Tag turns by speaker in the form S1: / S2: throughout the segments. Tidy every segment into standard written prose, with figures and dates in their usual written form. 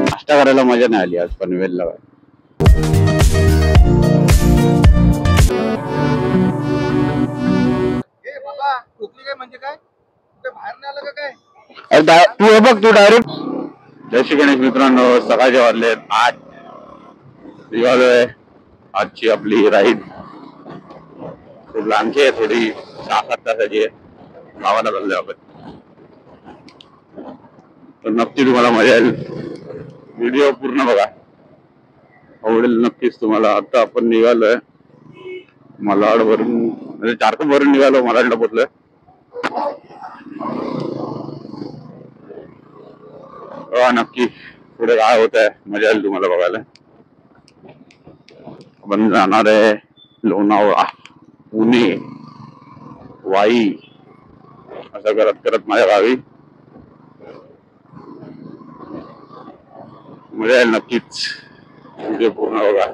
S1: नाश्ता करायला मजा नाही आली आज पनवेलला. तू हे बघ, तू डायरेक्ट. जय श्री गणेश मित्रांनो, सकाळचे वाजले 8. निघालोय आजची आपली राईड. खूप लांबची आहे, थोडी 6-7 तासाची आहे. गावाला चाललोय आपण, तर नक्की तुम्हाला मजा येईल. व्हिडिओ पूर्ण बघा, आवडेल नक्कीच तुम्हाला. आता आपण निघालोय मालाड वरून, म्हणजे चारकोप वरून निघालो, मालाडला पोहोचलोय. नक्की पुढे काय होत आहे मजा येईल तुम्हाला बघायला. आपण जाणार आहे लोणावळा, पुणे, वाई असं करत करत माझ्या गावी. मजा येईल नक्कीच, व्हिडिओ पूर्ण बघा.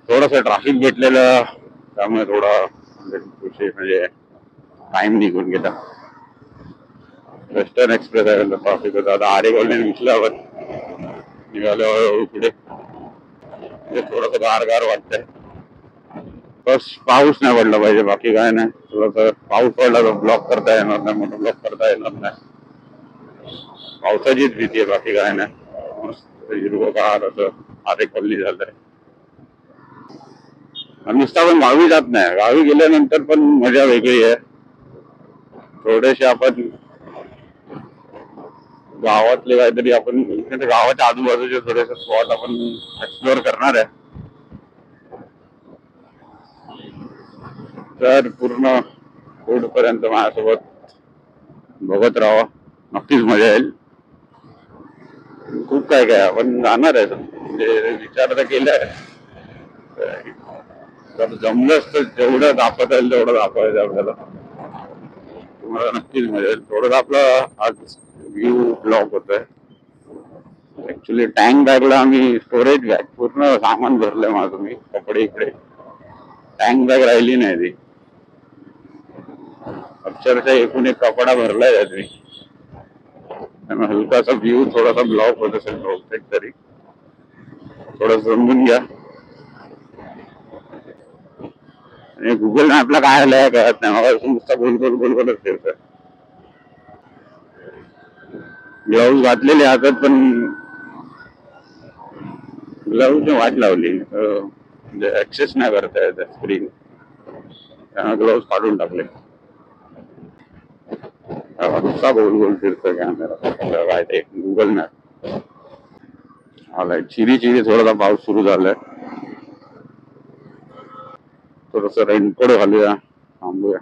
S1: थोडस ट्रॅफिक भेटलेलं, त्यामुळे थोडा म्हणजे टाइम निघून गेला. वेस्टर्न एक्सप्रेस आहे, ट्रॅफिक होता. आता आरे कॉलनी विसल्यावर निघाल्यावर पुढे थोडस गार वाटतंय. बस पाऊस नाही पडला पाहिजे, बाकी काय नाही. थोडस पाऊस पडला तर ब्लॉक करता येणार नाही, मोठं ब्लॉक करता येणार नाही. पावसाचीच भीती आहे, बाकी काय नाही. मस्त हिरवगार असं आरे कॉलनी झालंय. नुसता पण गावी जात नाही, गावी गेल्यानंतर पण मजा वेगळी आहे. थोडेसे आपण गावातले काहीतरी, आपण गावाच्या आजूबाजूचे थोडेसे स्पॉट आपण एक्सप्लोअर करणार आहे. तर पूर्ण पुढपर्यंत माझ्यासोबत बघत राहा, नक्कीच मजा येईल. खूप काय काय आपण जाणार आहे, म्हणजे विचार तर केलाय. तर जमलंच तर जेवढं दाखवता येईल तेवढं दाखवायचं आपल्याला. तुम्हाला नक्कीच मजा येईल. थोडं आपलं आज व्ह्यू ब्लॉक होत आहे. ऍक्च्युली टँक बॅगला आम्ही स्टोरेज बॅग पूर्ण सामान भरलंय माझं, मी कपडे इकडे. टँक बॅग राहिली नाही ती, अक्षरशः एकूण एक कपडा भरलाय त्यात. त्यामुळे हलकासा व्ह्यू थोडासा ब्लॉक होत असेल बहुतेक, तरी थोडं समजून घ्या. आणि गुगल मॅपला काय आलंय कळत नाही मला, नुसता गोल फिरतोय. ग्लव्ज घातलेले हातात, पण ग्लव्जने वाट लावली, म्हणजे ऍक्सेस नाही करता येत स्क्रीन, त्यामुळे ग्लव्ज काढून टाकले. नुसता गोल फिरतोय कॅमेरा. काय ते गुगल मॅप आलाय. चिरी थोडासा पाऊस सुरू झालाय. थोडस रेनकोट घालूया, थांबूया.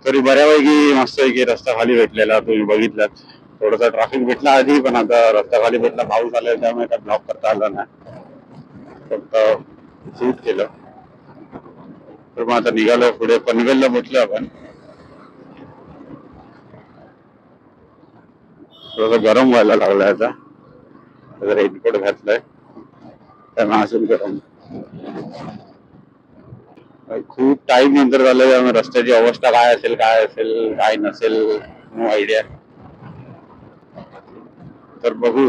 S1: तरी बऱ्यापैकी मस्त आहे की रस्ता खाली भेटलेला तुम्ही बघितलात. थोडासा ट्रॅफिक भेटला आधी, पण आता रस्ता खाली भेटला. पाऊस आला त्यामुळे काय ब्लॉक करता आला नाही, फक्त शूट केलं. तर मग आता निघालो पुढे पनवेलला पोहोचलो आपण. थोडस गरम व्हायला लागलाय आता, रेनकोट घातलाय त्यामुळे असेल गरम. खूप टाइम नंतर झालं त्यामुळे रस्त्याची अवस्था काय असेल काय नसेल नो आयडिया. तर बघू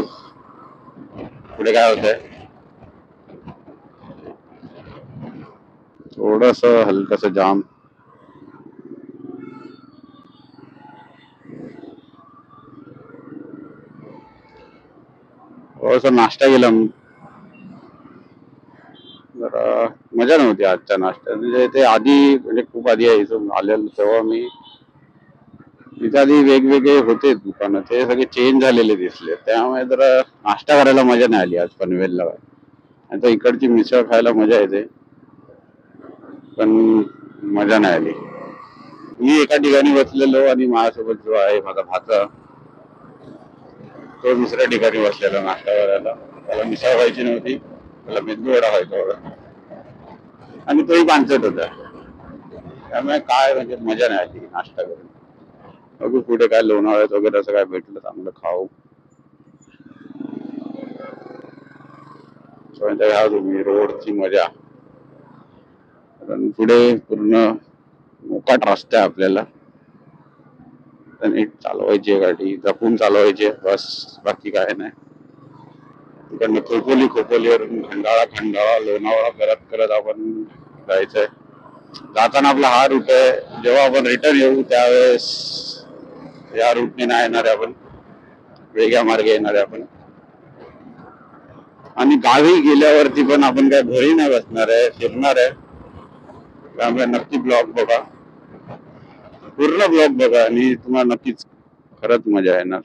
S1: पुढे काय होतंय. थोडस हलकस जाम. थोडस नाश्ता केला, जरा मजा नव्हती आजच्या नाश्त्यात. म्हणजे ते आधी, म्हणजे खूप आधी यायचं आलेलं तेव्हा मी, तिथे आधी वेगवेगळे होते दुकानं, ते सगळे चेंज झालेले दिसले. त्यामुळे जरा नाश्ता करायला मजा नाही आली आज पनवेलला. आता इकडची मिसळ खायला मजा येते, पण मजा नाही आली. मी एका ठिकाणी बसलेलो आणि माझ्यासोबत जो आहे माझा भाचा, तो दुसऱ्या ठिकाणी बसलेला नाश्ता करायला. त्याला मिसळ खायची नव्हती, त्याला मेदू वडा खायचा होता आणि तोही पानसट होता. त्यामुळे काय म्हणजे मजा नाही आली नाश्ता करून. बघू पुढे काय लोणावळ्यात वगैरे असं काय भेटलं चांगलं खाऊ. घ्या तुम्ही रोडची मजा. पुढे पूर्ण मोकाट रस्ता आहे आपल्याला, नीट चालवायची आहे गाडी, जपून चालवायची आहे बस, बाकी काय नाही. तिकडनं खोपोलीवरून खंडाळा लोणावळा करत आपण जायचंय. जाताना आपला हा रूट आहे. जेव्हा आपण रिटर्न येऊ त्यावेळेस या रूटने नाही येणार आहे, आपण वेगळ्या मार्गे येणार आहे आपण. आणि गावी गेल्यावरती पण आपण काय घरी नाही बसणार आहे, फिरणार आहे. त्यामुळे नक्की ब्लॉग बघा, पूर्ण ब्लॉग बघा आणि तुम्हाला नक्कीच खरंच मजा येणार.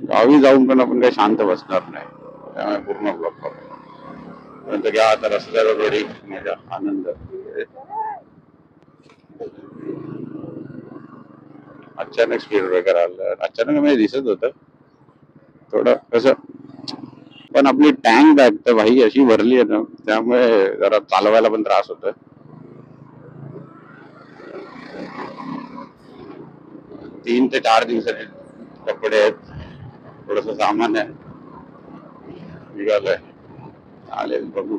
S1: गावी जाऊन पण आपण काही शांत बसणार नाही, त्यामुळे पूर्ण ब्लॉग बघा. घ्या आता रस्त्यावर थोडी मजा आनंद. अचानक स्पीड ब्रेकर आलं, अचानक म्हणजे दिसत होतं थोडं कसं, पण आपली टँक बॅग तर भाई अशी भरली आहे ना, त्यामुळे जरा चालवायला पण त्रास होतोय. 3 ते 4 दिवसाचे कपडे आहेत, थोडस सामान आहे, निघालंय. चालेल, बघू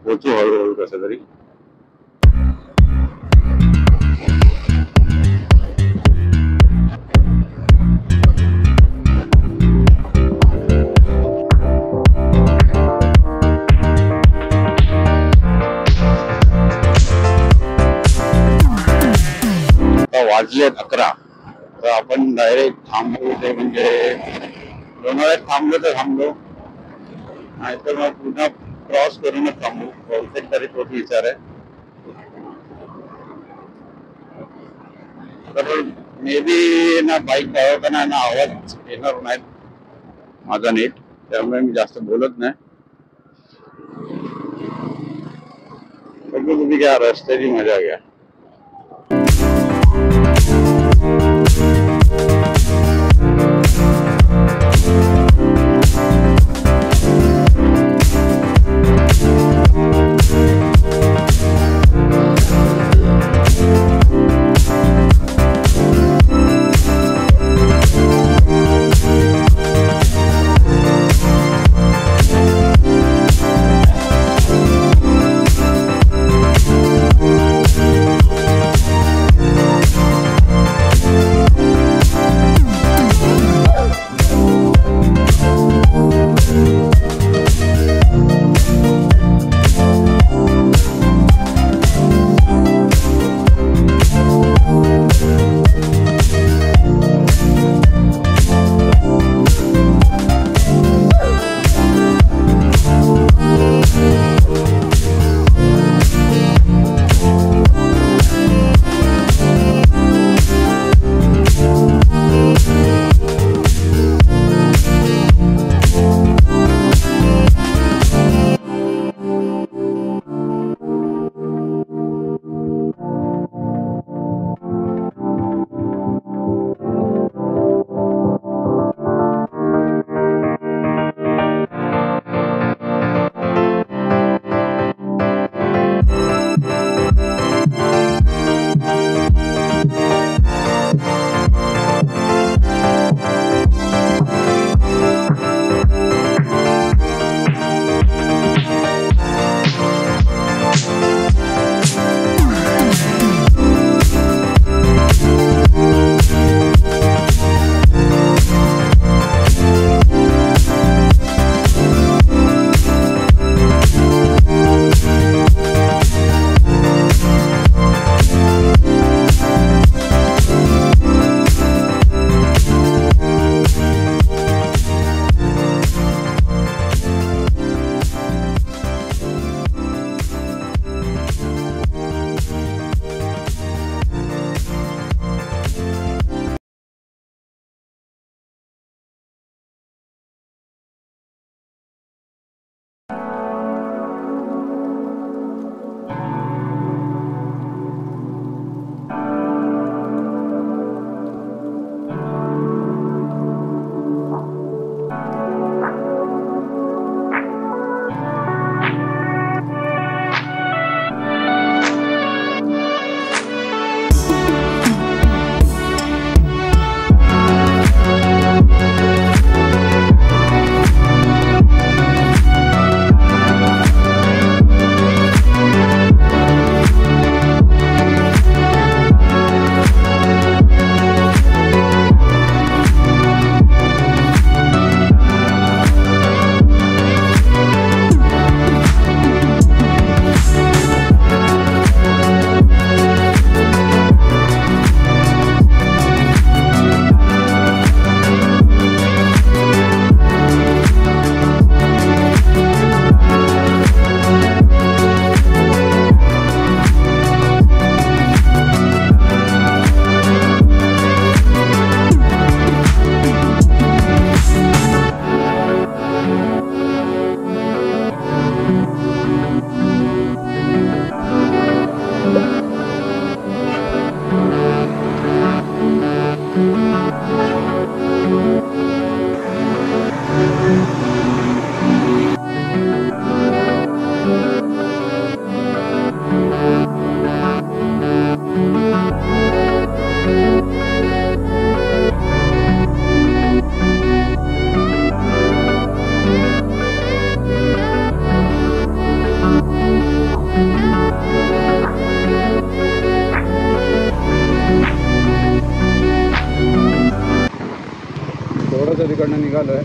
S1: पोचू हळूहळू कसं तरी. वाजलेत 11, तर आपण डायरेक्ट थांबू. ते म्हणजे लोणावळ्यात थांबलो तर थांबलो, नाहीतर मग पुन्हा क्रॉस करूनच थांबू. बहुतेक तरी तोच विचार आहे. तर मे बी ना बाईक चालवताना ना आवाज येणार नाही माझा नीट, त्यामुळे मी जास्त बोलत नाही. फक्त तुम्ही घ्या रस्त्याची मजा घ्या. इकडनं निघालोय.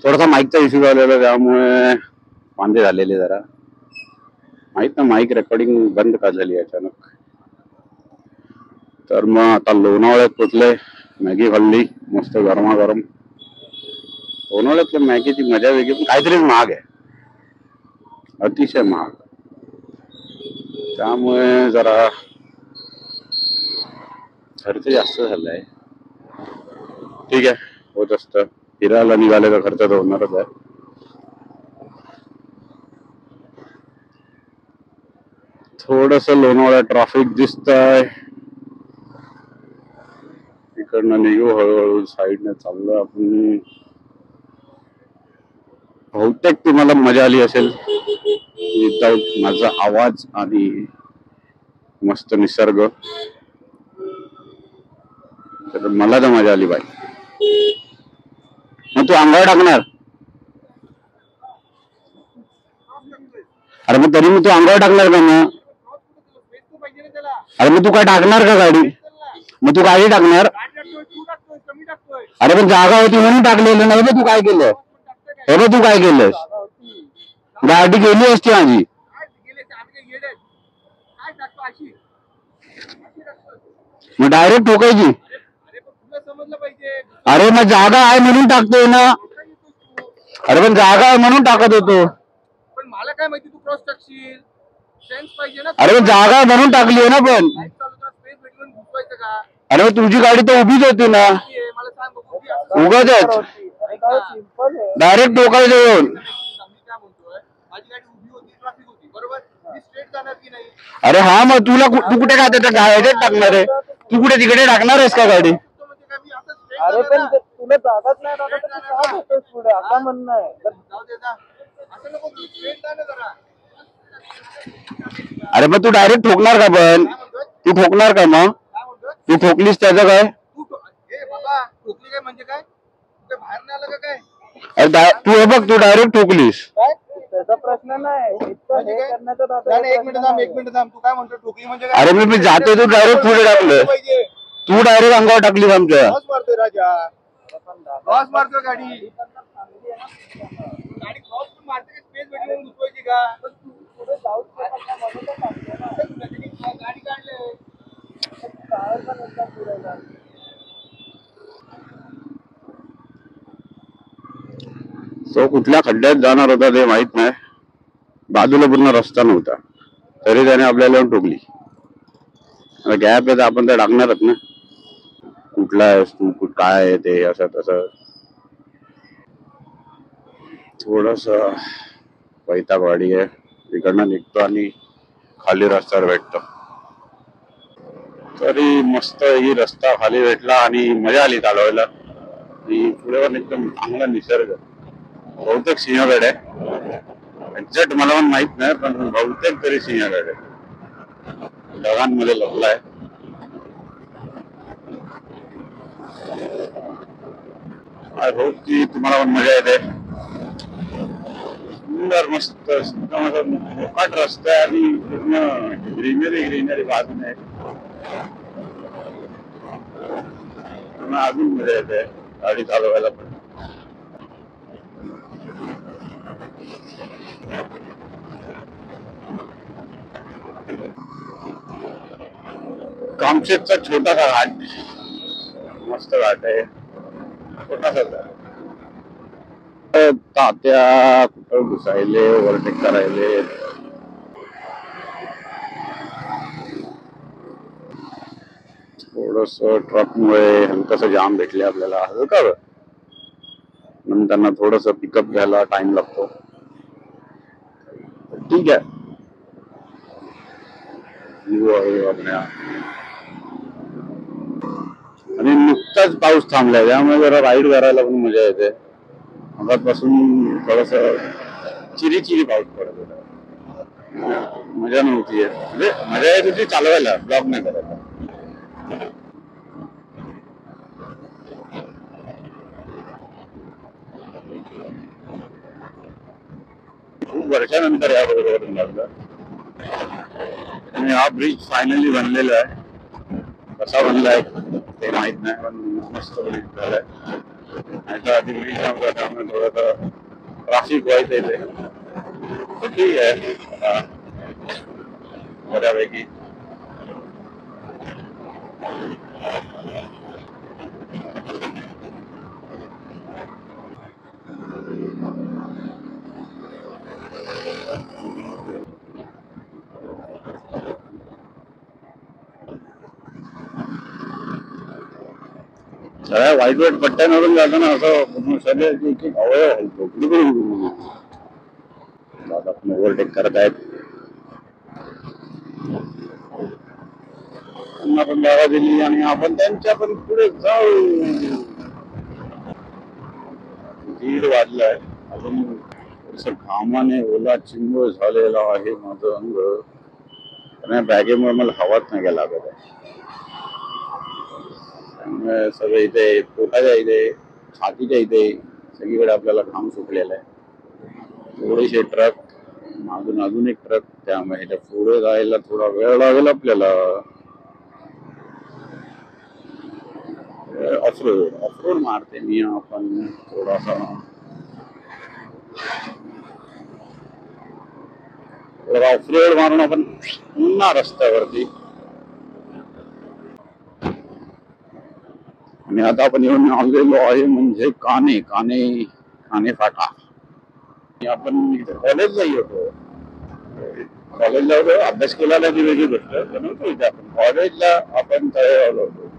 S1: थोडासा माईकचा इश्यू झालेला, त्यामुळे वांदे झालेले जरा. माहित ना, माईक रेकॉर्डिंग बंद का झाली अचानक. तर मग आता लोणावळ्यात पोचले, मॅगी खाल्ली मस्त गरमागरम. लोणावळ्यातल्या मॅगीची मजा वेगळी, पण काहीतरी महाग आहे, अतिशय महाग. त्यामुळे जरा खर्च जास्त झालाय. ठीक आहे, होत असतं. फिरायला निघाले तर खर्च तर होणारच आहे. थोडस लोणावळ्या ट्रॅफिक दिसतंय. इकडनं निघू हळूहळू, साईडने चाललो आपण. बहुतेक तुम्हाला मजा आली असेल विदाउट माझा आवाज आणि मस्त निसर्ग. तर मला तर मजा आली बाई. मग तू अंगावर टाकणार? अरे मग तरी मग तू अंगावर टाकणार का मग? अरे मग तू काय टाकणार का गाडी? मग तू गाडी टाकणार? अरे पण जागा होती म्हणून टाकलेलं नाही. तू काय केलं? हे बघ तू काय केलंस, गाडी गेली असती माझी. मग डायरेक्ट ठोकायची. अरे मग जागा आहे म्हणून टाकतोय ना. अरे पण जागा आहे म्हणून टाकत होतो.
S2: पण मला काय माहिती तू क्रॉस टाकशील, सेन्स पाहिजे ना.
S1: अरे पण जागा आहे म्हणून टाकली आहे ना. पण
S2: स्पेस भेटून घुसवायचं का?
S1: अरे तुझी गाडी तर उभीच होती ना.
S2: मला सांग
S1: उगाच डायरेक्ट ठोकायचं येऊन.
S2: मी काय म्हणतोय, माझी गाडी उभी होती, ट्रॅफिक होती, बरोबर. मी स्ट्रेट जाणार की नाही?
S1: अरे हा, मग तुला तू कुठे काय त्याच्या गाडीत टाकणार आहे? तू कुठे तिकडे टाकणार आहेस का गाडी?
S2: म्हणजे काय मी असं straight
S3: अरे
S2: जाणार
S3: पण
S2: ना?
S3: तुला जागाच नाही दादा, तर तू का जातोस पुढे? आता म्हणणं आहे
S2: जाऊ दे जा. असं नको, स्ट्रेट जा ना जरा.
S1: अरे मग तू डायरेक्ट ठोकणार का? पण तू ठोकणार का? मग
S2: काय म्हणतोय
S1: तू ठोकलीस त्याचं काय?
S2: हे बाबा, ठोकली काय म्हणजे काय? ते बाहेर नाही आलं का काय?
S1: अरे तू हे बघ, तू डायरेक्ट ठोकलीस.
S2: काय
S3: त्याचा प्रश्न नाही. इतकं
S2: म्हणजे
S3: हे
S2: काय?
S3: करण्याचा दादा
S2: नाही, एक
S3: प्रश्न
S2: मिनिट थांब,
S3: नाही.
S2: एक मिनिट थांब. तू काय म्हणतो ठोकली म्हणजे काय?
S1: अरे मी जाते, तू डायरेक्ट पुढे टाकलं.
S2: पाहिजे.
S1: तू डायरेक्ट अंगावर टाकलीस आमच्या.
S2: लॉस मारतोय राजा, लॉस मारतोय गाडी. गाडी क्रॉस पण मारते, स्पेस भेटून घुसवायची का?
S3: पुढे जाऊच शकत नाही म्हणून तर सांगतोय ना.
S2: गाडी काढले.
S3: काय पण एकदा पुढे जा.
S1: तो कुठल्या खड्ड्यात जाणार होता ते माहित नाही. बाजूला पूर्ण रस्ता नव्हता, तरी त्याने आपल्याला ठोकली. गॅप आहे तर आपण तर टाकणारच ना. कुठला आहेस तू, काय आहे ते, असं तसं. थोडस वैतागवाडी आहे. इकडनं निघतो आणि खाली रस्त्यावर भेटतो. तरी मस्त ही रस्ता खाली भेटला आणि मजा आली चालवायला. पुढे पण एकदम चांगला निसर्ग. बहुतेक सिंहगड आहे, एक्झॅक्ट मला पण माहित नाही, पण बहुतेक तरी सिंहगड आहे. ढगांमध्ये लपलाय. आय होप की तुम्हाला पण मजा येते. सुंदर मस्त मोकाट रस्ता आहे आणि पूर्ण ग्रीनरी बाजूने अजून मजा येते गाडी चालवायला पण. कामशेतचा छोटासा घाट, मस्त घाट आहे, छोटासा. तात्या कुठं घुसायले, ओव्हरटेक करायले. थोडस ट्रकमुळे हलकस जाम भेटले आपल्याला, हलका. त्यांना थोडस पिकअप घ्यायला टाइम लागतो. ठीक आहे, आणि नुकताच पाऊस थांबलाय, त्यामुळे जरा राईड करायला पण मजा येते. मगापासून थोडस चिरी पाऊस पडत होता, मजा नव्हती. म्हणजे मजा येत होती चालवायला, ब्लॉक नाही करायला. खूप वर्षानंतर या बरोबर लागलं. आणि हा ब्रिज फायनली बनलेला आहे. कसा बनलाय ते माहित नाही, पण मस्त ब्रिज झालाय. नाहीतर आधी ब्रिज नव्हता, त्यामुळे थोडं ट्राफिक व्हायचं इथे. ठीक आहे बऱ्यापैकी. सगळ्या वाईट वाईट पट्ट्यांवरून जाताना असं सगळे एक एक अवयव हलतो. आपण ओव्हरटेक करत आहेत. आपण जागा दिली आणि आपण त्यांच्या पण पुढे जाऊ. 1:30 वाजलाय. अजून थोडस घामाने ओला चिंबळ झालेला आहे माझं अंग. आणि बॅगेमुळे मला हवाच नाही काय लागत आहे. त्यामुळे सगळं इथे पोटाच्या इथे, छातीच्या इथे सगळीकडे आपल्याला घाम सुटलेला आहे. थोडेसे ट्रक, मागून अजून एक ट्रक, त्यामुळे ह्याच्या पुढे जायला थोडा वेळ लागेल आपल्याला. ऑफरोड मारते मी आपण थोडासा. ऑफरोड मारून आपण पुन्हा रस्त्यावरती. आणि आता आपण येऊन आलेलो आहे म्हणजे काने काने काने फाटा. आपण इथे कॉलेजला येतो. कॉलेजला होतो, अभ्यास केला नाही ती वेगळी गोष्ट. नव्हतो इथे आपण कॉलेजला आपण तयार होतो.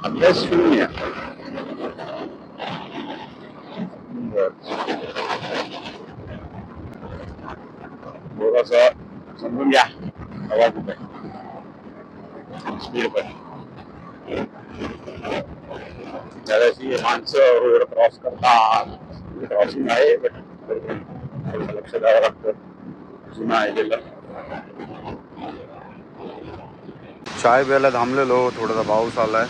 S1: अभ्यास शून्य. थोडासा समजून घ्या हवा कुठे स्पीड पण. त्याची माणसं रोड क्रॉस करतात. क्रॉसिंग आहे पण लक्ष द्यावं लागतं. जुना आहे गेलं. चाय प्यायला थांबलेलो, थोडासा पाऊस आलाय.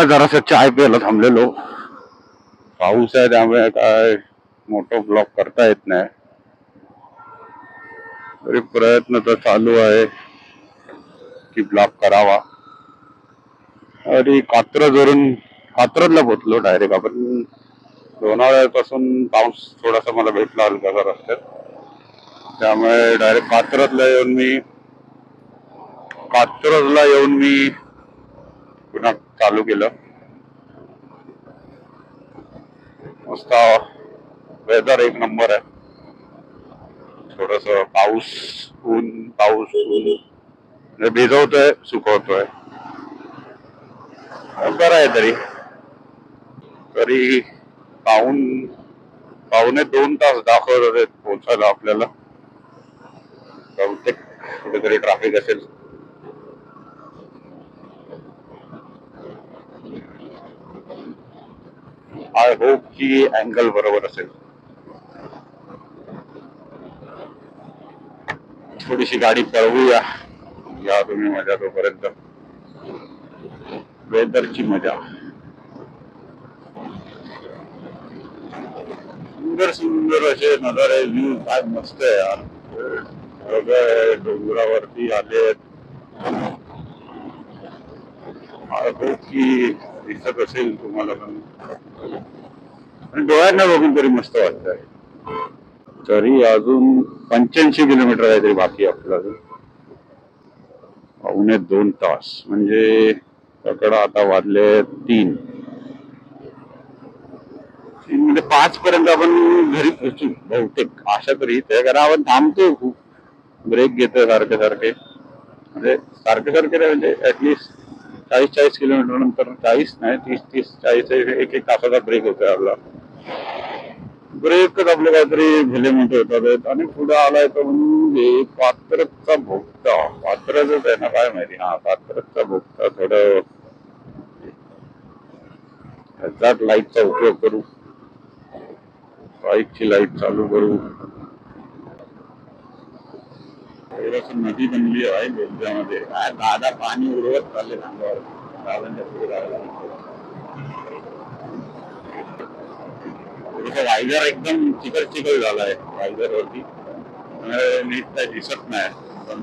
S1: जरासं चाय प्यायला थांबलेलो. पाऊस आहे त्यामुळे काय मोठं ब्लॉक करता येत नाही. तरी प्रयत्न तर चालू आहे की ब्लॉक करावा. आणि कात्रजला पोहोचलो डायरेक्ट आपण. लोणावळ्यापासून पाऊस थोडासा मला भेटला हलकासा रस्त्यात, त्यामुळे डायरेक्ट कात्रजला येऊन मी पुन्हा चालू केलं. मस्त वेदर एक नंबर आहे. थोडस पाऊस ऊन भिजवतोय, सुकवतोय. बरं आहे. तरी पावणे 2 तास दाखवत होते पोहोचायला आपल्याला. बहुतेक कुठेतरी ट्रॅफिक असेल. आय होप की अँगल बरोबर असेल. थोडीशी गाडी पळवूया. या तुम्ही मजा तोपर्यंत. वेदरची मजा. सुंदर सुंदर असे नजारे, व्ह्यू काय मस्त आहे यार. डोंगरावरती आलेत. आय होप की दिसत असेल तुम्हाला पण. आणि डोळ्यांना बघून तरी मस्त वाटतंय. तरी अजून 85 किलोमीटर आहे तरी बाकी आपल्याला. पावणे 2 तास म्हणजे त्याकडे आता वाजले 3 म्हणजे 5 पर्यंत आपण घरी पोहोचू बहुतेक. आशा तरी आहे, कारण आपण थांबतो खूप, ब्रेक घेतोय सारखे म्हणजे म्हणजे ऍटलिस्ट 40 किलोमीटर नंतर, 40 नाही 30-40 एक तासाचा ब्रेक होतोय आपला. ब्रेकच आपलं काहीतरी भले मोठे होतात आणि पुढे आलाय तो म्हणजे पात्रचा भोगता. पात्रच आहे ना, काय माहिती. हा, पात्रचा भोगता. थोडं ह्याचाच लाईटचा उपयोग करू, बाईकची लाईट चालू करू. थोडस नदी बनली आहे बोगद्यामध्ये. काय दादा पाणी उडवत चालले अंगावर. दादांच्या पुढे जायला वायझर एकदम चिकल चिकल झालाय वायझर वरती. नीट काय दिसत नाही. पण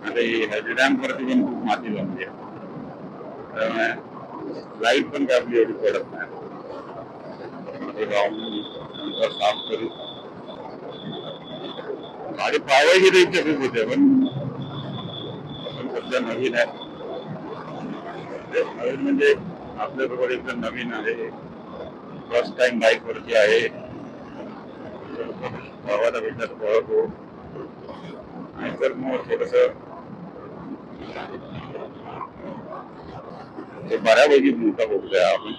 S1: आता हेडलॅम्प वरती पण खूप माती जमली आहे, त्यामुळे लाईट पण काय आपली एवढी पडत नाही. नंतर साफ करू. गाडी पाहायची तर इच्छा खूप होते, पण सध्या नवीन आहे. नवीन म्हणजे आपल्याबरोबर एकदम नवीन आहे. फर्स्ट टाइम बाईक वरती आहे. गावाला भेटत पळतो. नाहीतर मग थोडस बऱ्यापैकी मोठा बोगदा आहे. आपण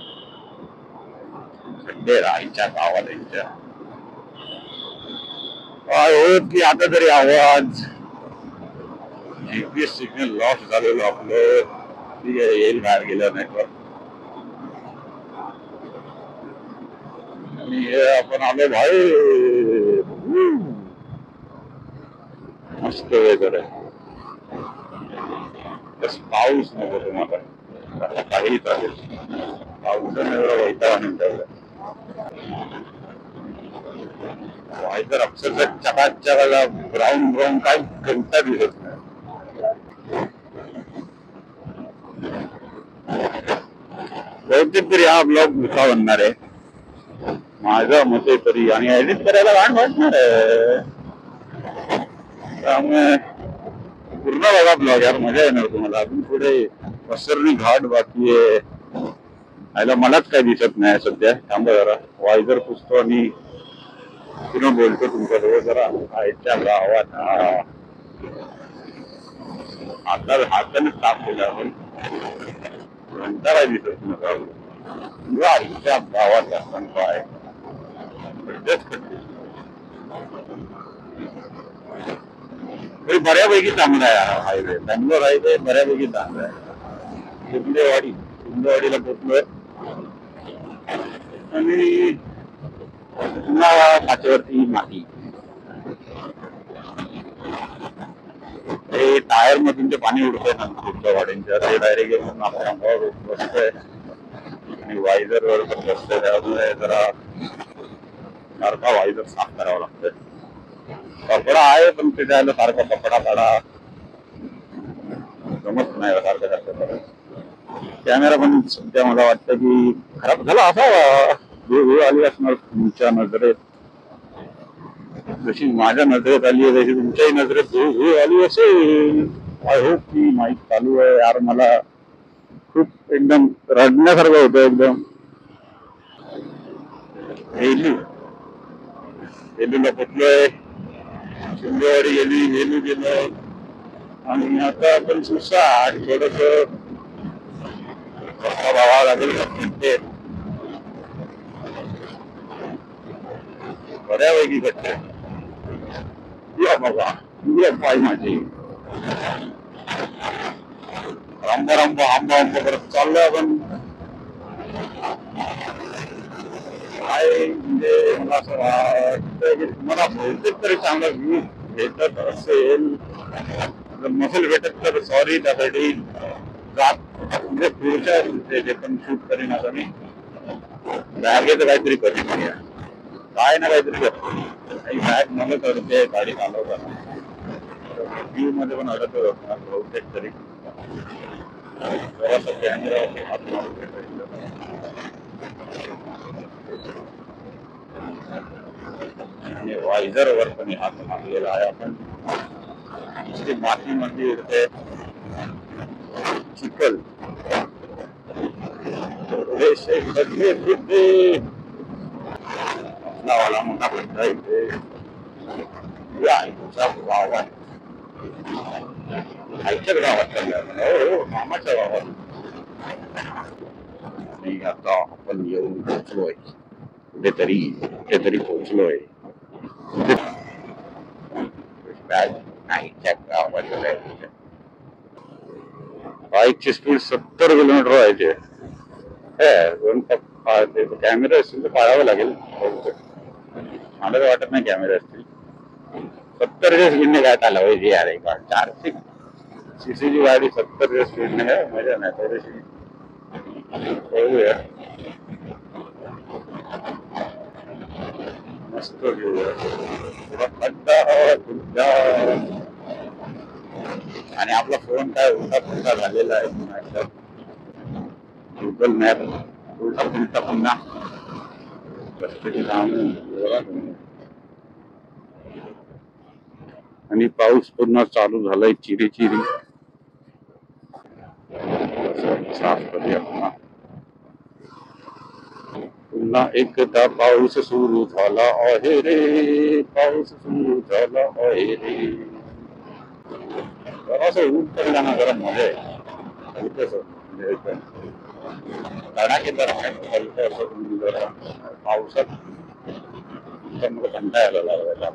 S1: खड्डे राहायच्या गावाला काय होत की आता तरी आवाज जीपीएस सिग्नल लॉस झालेलं आपलं. ठीक आहे, येईल बाहेर गेलं नेटवर्क. आणि हे आपण आलो भाई. मस्त वेदर आहे. बस पाऊस नको तुम्हाला, काही चालेल. पावसाने एवढा वैताग आणून ठेवला. वायझर अक्षरशः चकाचकाला ब्राऊन ब्राऊन काय घंटा दिसत नाही. बहुतेक तरी हा ब्लॉग मोठा बनणार आहे माझ्या मते तरी, आणि एडिट करायला वाट वाटणार आहे. त्यामुळे पूर्ण बघा ब्लॉग, यार मजा येणार तुम्हाला. अजून पुढे पसरणी घाट बाकी आहे. याला मलाच काही दिसत नाही सध्या. थांबा जरा, वायझर पुसतो आणि पुन्हा बोलतो तुमच्याजवळ. जरा आयच्या गावात हाताने साफ केला आपण, घंटा काय दिसत नका. आईच्या गावात आपण काय बऱ्यापैकी चांगला आहे हायवे. बँगलोर हायवे बऱ्यापैकी चांगला आहे. शिंदेवाडीला पोचलोय आणि पुन्हा पाचवरती माती. ते टायर मधून ते पाणी उडतंय ना शिंदेवाडींच्या, ते डायरेक्ट येऊन आपल्या अंगावर बसतंय आणि वायझर वर पण बसतंय. त्यामुळे जरा सारखा वायझर साफ करावा लागतोय. कपडा आहे पण ते द्यायला सारखा कपडा काढा जमत नाही सारखं सारखं. कॅमेरा पण सध्या मला वाटतं की खराब झाला असावा. धूळ आली असणार तुमच्या नजरेत, जशी माझ्या नजरेत आली आहे तशी तुमच्याही नजरेत धूळ आली असेल. आय होप की माईक चालू आहे. यार मला खूप एकदम रडण्यासारखं होतं एकदम. वेलूला पोचलोय, शिंदेवाडी गेली, वेलू गेलो आणि आता आपण सुसाट थोडस भावा लागेल. बऱ्यापैकी कट्टे या बाबा, ये पाय माझी. आंबा करत चाललोय आपण. काय म्हणजे मला असं वाटतं की तुम्हाला बहुतेक तरी चांगला व्ह्यू भेटत असेल. नसेल भेटत तर सॉरी. त्यासाठी जात म्हणजे पुढच्या जे पण शूट करीन आता मी बॅगेचं काहीतरी करीन. काय ना काहीतरी काही बॅग मला करते गाडी चालवताना. व्ह्यू मध्ये पण अडत असणार बहुतेक तरी. जरासा कॅमेरा हात मारून भेटायचं. आणि वायझर वर पण हात मारलेला आहे आपण. मातीमध्ये उडते चिखल. वाला मोठा खड्डा इथे गावात, आईच्याच गावात चाललाय. हो मामाच्या गावात. आणि आता आपण येऊन पोचलोय कुठेतरी पोहोचलोय. नाहीच्या गावामध्ये बाईकची स्पीड 70 किलोमीटर व्हायची. कॅमेरे असतील तर पाळावं लागेल. मला तर वाटत नाही कॅमेरे असतील. 70च्या स्पीडने काय चालवायची यार. एक 400 सीसीची गाडी 70च्या स्पीडने काय मजा नाही. थोडीशी बघूया. मस्त आणि आपला फोन काय उलटा पुलटा झालेला आहे. गुगल मॅप उलटा पुलटा पुन्हा रस्त्याची लांब. आणि पाऊस पुन्हा चालू झालाय चिरी चिरी. साफ करूया पुन्हा एकदा. पाऊस सुरू झाला आहे रे. पाऊस सुरू झाला आहे रे. जरासं ऊन पडला ना जरा मजा आहे. तडाखेदार जरा पावसात कंटाळायला लागला.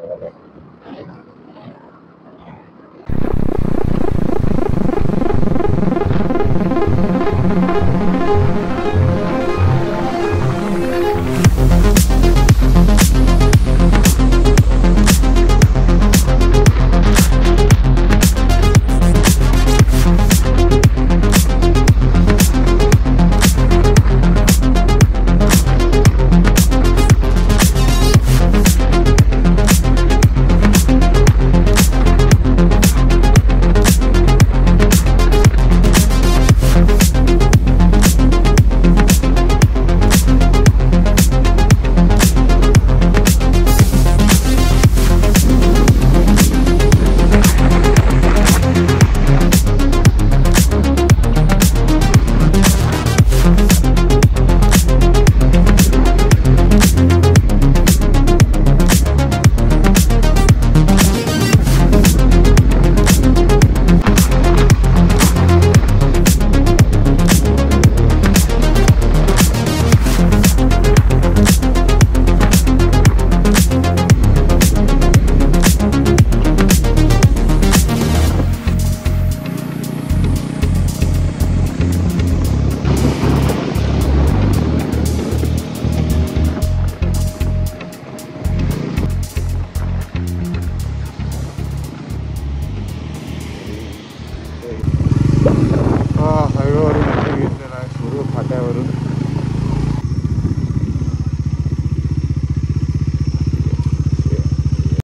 S4: हायवेवरून घेतलेला आहे सुरू फाट्यावरून.